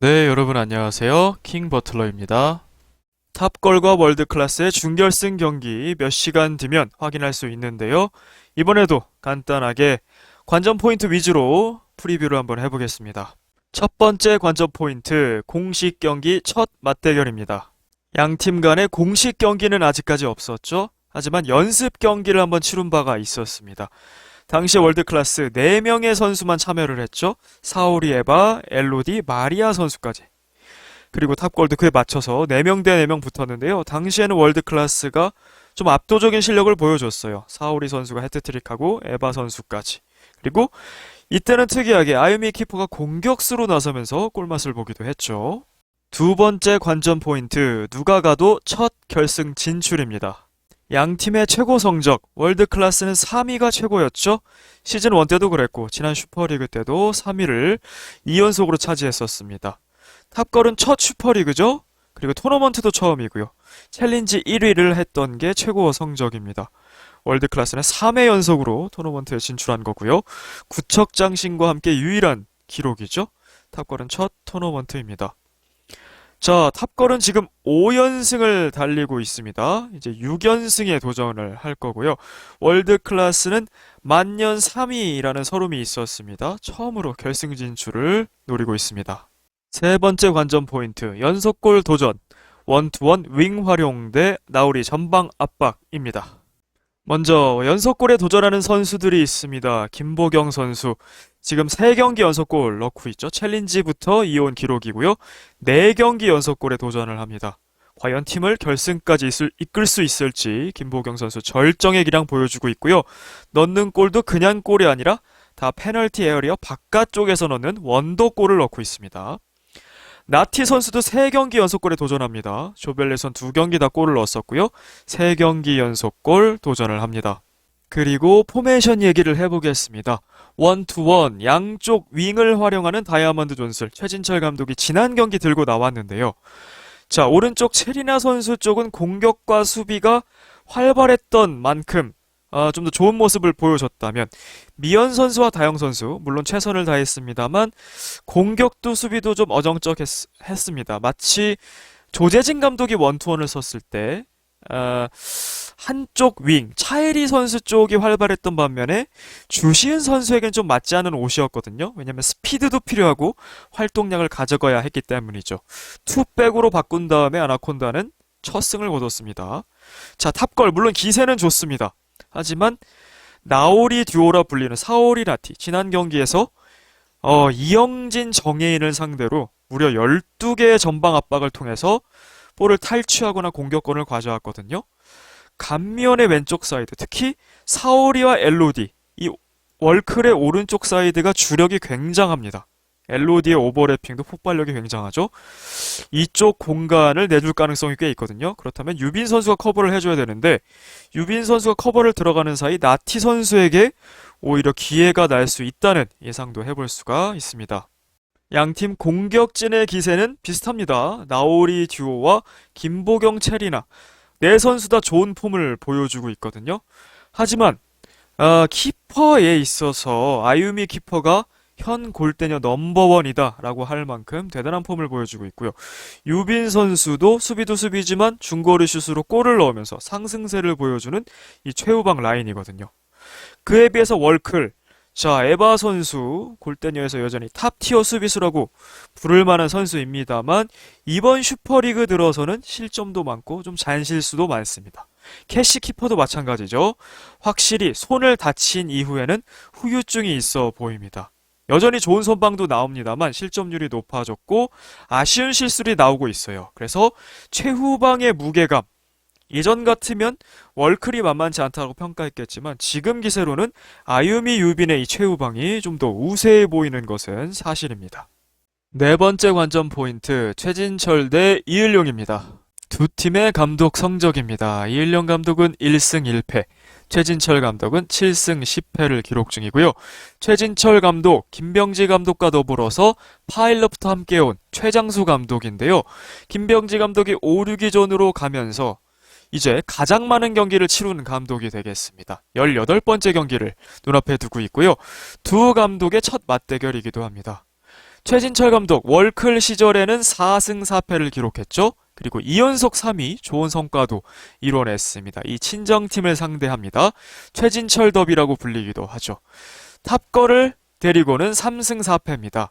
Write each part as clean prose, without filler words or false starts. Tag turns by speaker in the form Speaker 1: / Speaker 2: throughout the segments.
Speaker 1: 네, 여러분 안녕하세요. 킹 버틀러입니다. 탑걸과 월드클래스의 준결승 경기 몇 시간 뒤면 확인할 수 있는데요. 이번에도 간단하게 관전 포인트 위주로 프리뷰를 한번 해보겠습니다. 첫 번째 관전 포인트, 공식 경기 첫 맞대결입니다. 양 팀 간의 공식 경기는 아직까지 없었죠. 하지만 연습 경기를 한번 치룬 바가 있었습니다. 당시 월드클래스 4명의 선수만 참여를 했죠. 사오리 에바, 엘로디, 마리아 선수까지. 그리고 탑골도 그에 맞춰서 4명 대 4명 붙었는데요. 당시에는 월드클래스가 좀 압도적인 실력을 보여줬어요. 사오리 선수가 해트트릭하고 에바 선수까지. 그리고 이때는 특이하게 아유미 키퍼가 공격수로 나서면서 골맛을 보기도 했죠. 두 번째 관전 포인트, 누가 가도 첫 결승 진출입니다. 양 팀의 최고 성적, 월드클래스는 3위가 최고였죠. 시즌 1 때도 그랬고 지난 슈퍼리그 때도 3위를 2연속으로 차지했었습니다. 탑걸은 첫 슈퍼리그죠. 그리고 토너먼트도 처음이고요. 챌린지 1위를 했던 게 최고 성적입니다. 월드클래스는 3회 연속으로 토너먼트에 진출한 거고요. 구척장신과 함께 유일한 기록이죠. 탑걸은 첫 토너먼트입니다. 자, 탑걸은 지금 5연승을 달리고 있습니다. 이제 6연승에 도전을 할 거고요. 월드클래스는 만년 3위라는 서름이 있었습니다. 처음으로 결승 진출을 노리고 있습니다. 세 번째 관전 포인트, 연속골 도전, 원투원 윙 활용 대 나우리 전방 압박입니다. 먼저 연속골에 도전하는 선수들이 있습니다. 김보경 선수 지금 3경기 연속골 넣고 있죠. 챌린지부터 이어온 기록이고요. 4경기 연속골에 도전을 합니다. 과연 팀을 결승까지 이끌 수 있을지 김보경 선수 절정의 기량 보여주고 있고요. 넣는 골도 그냥 골이 아니라 다 페널티 에어리어 바깥쪽에서 넣는 원더골을 넣고 있습니다. 나티 선수도 3경기 연속골에 도전합니다. 조별예선 2경기 다 골을 넣었었고요. 3경기 연속골 도전을 합니다. 그리고 포메이션 얘기를 해보겠습니다. 원투원 양쪽 윙을 활용하는 다이아몬드 존슬 최진철 감독이 지난 경기 들고 나왔는데요. 자, 오른쪽 체리나 선수 쪽은 공격과 수비가 활발했던 만큼 좀 더 좋은 모습을 보여줬다면 미연 선수와 다영 선수 물론 최선을 다했습니다만 공격도 수비도 좀 어정쩡했습니다. 마치 조재진 감독이 원투원을 썼을 때 한쪽 윙 차이리 선수 쪽이 활발했던 반면에 주시은 선수에겐 좀 맞지 않은 옷이었거든요. 왜냐면 스피드도 필요하고 활동량을 가져가야 했기 때문이죠. 투백으로 바꾼 다음에 아나콘다는 첫 승을 거뒀습니다. 자, 탑걸 물론 기세는 좋습니다. 하지만 나오리 듀오라 불리는 사오리 라티 지난 경기에서 이영진 정예인을 상대로 무려 12개의 전방 압박을 통해서 볼을 탈취하거나 공격권을 가져왔거든요. 감면의 왼쪽 사이드, 특히 사오리와 엘로디, 이 월클의 오른쪽 사이드가 주력이 굉장합니다. 엘로디의 오버래핑도 폭발력이 굉장하죠. 이쪽 공간을 내줄 가능성이 꽤 있거든요. 그렇다면 유빈 선수가 커버를 해줘야 되는데 유빈 선수가 커버를 들어가는 사이 나티 선수에게 오히려 기회가 날 수 있다는 예상도 해볼 수가 있습니다. 양팀 공격진의 기세는 비슷합니다. 나오리 듀오와 김보경 체리나 네 선수 다 좋은 폼을 보여주고 있거든요. 하지만 키퍼에 있어서 아유미 키퍼가 현 골대녀 넘버원이다 라고 할 만큼 대단한 폼을 보여주고 있고요. 유빈 선수도 수비도 수비지만 중거리 슛으로 골을 넣으면서 상승세를 보여주는 이 최후방 라인이거든요. 그에 비해서 월클, 자, 에바 선수 골대녀에서 여전히 탑티어 수비수라고 부를 만한 선수입니다만 이번 슈퍼리그 들어서는 실점도 많고 좀 잔실수도 많습니다. 캐시 키퍼도 마찬가지죠. 확실히 손을 다친 이후에는 후유증이 있어 보입니다. 여전히 좋은 선방도 나옵니다만 실점률이 높아졌고 아쉬운 실수들이 나오고 있어요. 그래서 최후방의 무게감, 예전 같으면 월클이 만만치 않다고 평가했겠지만 지금 기세로는 아유미 유빈의 이 최후방이 좀 더 우세해 보이는 것은 사실입니다. 네 번째 관전 포인트, 최진철 대 이을룡입니다. 두 팀의 감독 성적입니다. 이을룡 감독은 1승 1패, 최진철 감독은 7승 10패를 기록 중이고요. 최진철 감독, 김병지 감독과 더불어서 파일럿부터 함께 온 최장수 감독인데요. 김병지 감독이 5, 6위전으로 가면서 이제 가장 많은 경기를 치르는 감독이 되겠습니다. 18번째 경기를 눈앞에 두고 있고요. 두 감독의 첫 맞대결이기도 합니다. 최진철 감독 월클 시절에는 4승 4패를 기록했죠. 그리고 2연속 3위 좋은 성과도 이뤄냈습니다. 이 친정팀을 상대합니다. 최진철 더비라고 불리기도 하죠. 탑걸을 데리고는 3승 4패입니다.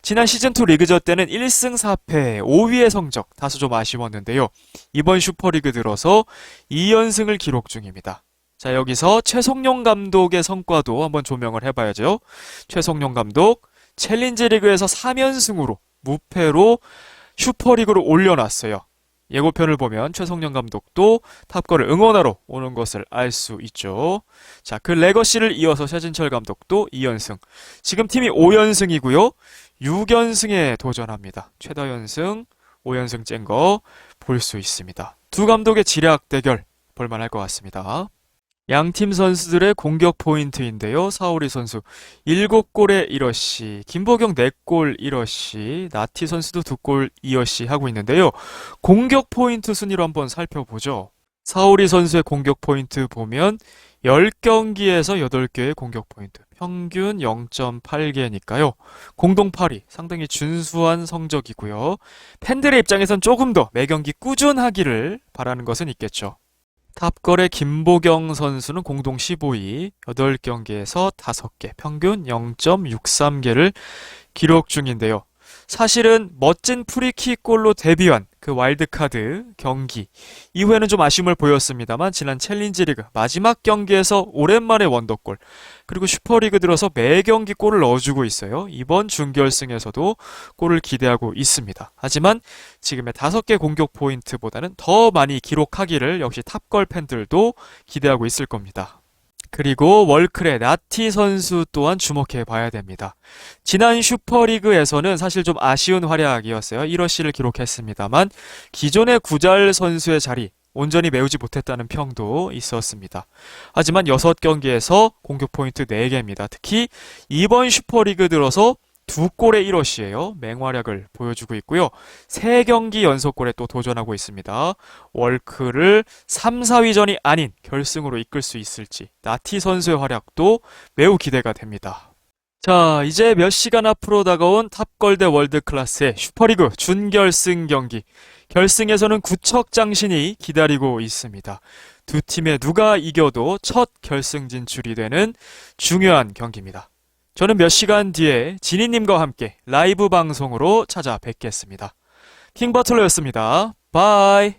Speaker 1: 지난 시즌2 리그전 때는 1승 4패 5위의 성적 다소 좀 아쉬웠는데요. 이번 슈퍼리그 들어서 2연승을 기록 중입니다. 자, 여기서 최성용 감독의 성과도 한번 조명을 해봐야죠. 최성용 감독 챌린지 리그에서 3연승으로 무패로 슈퍼리그로 올려놨어요. 예고편을 보면 최성용 감독도 탑걸을 응원하러 오는 것을 알 수 있죠. 자, 그 레거시를 이어서 최진철 감독도 2연승. 지금 팀이 5연승이고요. 6연승에 도전합니다. 최다 연승, 5연승 짠 거 볼 수 있습니다. 두 감독의 지략 대결 볼만할 것 같습니다. 양팀 선수들의 공격 포인트인데요. 사오리 선수 7골에 1어시, 김보경 4골 1어시, 나티 선수도 2골 2어시 하고 있는데요. 공격 포인트 순위로 한번 살펴보죠. 사오리 선수의 공격 포인트 보면 10경기에서 8개의 공격 포인트, 평균 0.8개니까요. 공동 8위, 상당히 준수한 성적이고요. 팬들의 입장에선 조금 더 매경기 꾸준하기를 바라는 것은 있겠죠. 탑걸의 김보경 선수는 공동 15위, 8경기에서 5개, 평균 0.63개를 기록 중인데요. 사실은 멋진 프리킥 골로 데뷔한 그 와일드카드 경기 이후에는 좀 아쉬움을 보였습니다만 지난 챌린지 리그 마지막 경기에서 오랜만에 원더골, 그리고 슈퍼리그 들어서 매 경기 골을 넣어주고 있어요. 이번 준결승에서도 골을 기대하고 있습니다. 하지만 지금의 5개 공격 포인트보다는 더 많이 기록하기를 역시 탑걸 팬들도 기대하고 있을 겁니다. 그리고 월클의 나티 선수 또한 주목해 봐야 됩니다. 지난 슈퍼리그에서는 사실 좀 아쉬운 활약이었어요. 1어시를 기록했습니다만 기존의 구잘 선수의 자리 온전히 메우지 못했다는 평도 있었습니다. 하지만 6경기에서 공격 포인트 4개입니다. 특히 이번 슈퍼리그 들어서 2골의 1어시예요. 맹활약을 보여주고 있고요. 3경기 연속골에 또 도전하고 있습니다. 월클을 3, 4위전이 아닌 결승으로 이끌 수 있을지 나티 선수의 활약도 매우 기대가 됩니다. 자, 이제 몇 시간 앞으로 다가온 탑걸 대 월드클래스의 슈퍼리그 준결승 경기. 결승에서는 구척장신이 기다리고 있습니다. 두 팀의 누가 이겨도 첫 결승 진출이 되는 중요한 경기입니다. 저는 몇 시간 뒤에 지니님과 함께 라이브 방송으로 찾아뵙겠습니다. 킹버틀러였습니다. 바이.